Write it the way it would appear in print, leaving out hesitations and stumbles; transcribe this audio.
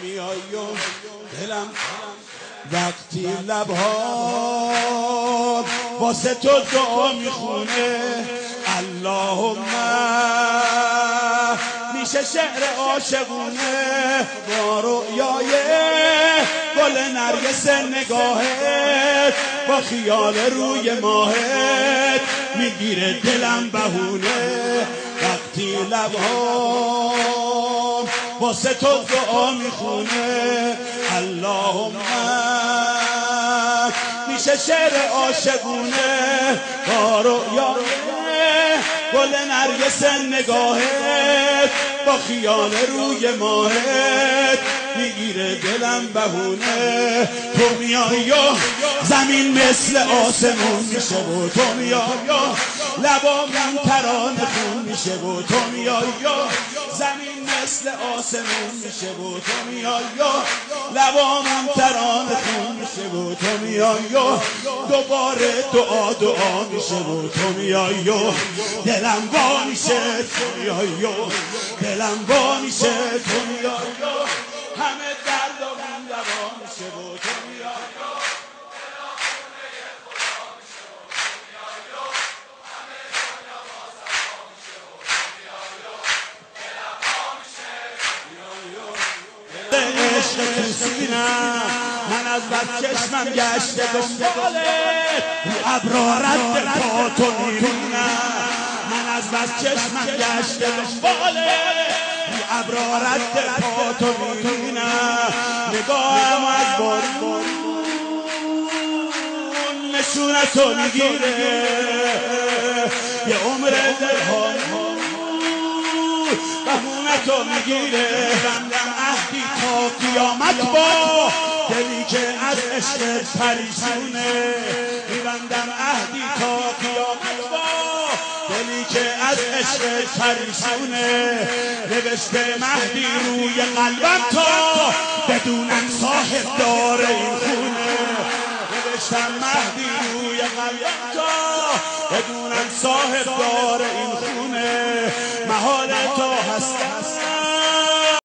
میای و دلم وقتی لبها واسه تو دعا میخونه اللهم میشه شعر عاشقونه با رؤیای گل نرگس نگاهت با خیال روی ماهت میگیره دلم بهونه وقتی لبها واسه تو دعا میخونه اللهم میشه شعر عاشقونه با رؤیای گل نرگس نگاهت با خیال روی ماهت میگیره دلم بهونه تو میای و زمین مثل آسمون میشه و تو میای و لبامون ترانه خون میشه و تو میای و زمین مثل آسمون میشه و تو میای و لبامون ترانه خون میشه و تو میای و دوباره دعا میشه و تو میای و دلم وا میشه تو میای و دلم وا میشه تو میای و همه دردامون دوا میشه و تو میای عشق تو سینم من از بس چشمم گشته دنباله رو ابرا رد پا تو میبینم من از بس چشمم گشته دنباله رو ابرا رد پا تو میبینم نگاهم از بارون نشونتو میگیره یه عمر دلهامون بهونتو میگیره بندم عهدی تا قیامت با دلی که از عشق پریشونه میبندم عهدی تا قیامت با دلی که از عشق پریشونه نوشته مهدی روی قلبم تا بدونم صاحب دار این خونه نوشتم مهدی روی قلبم تا بدونم صاحب دار این خونه محال تا هستم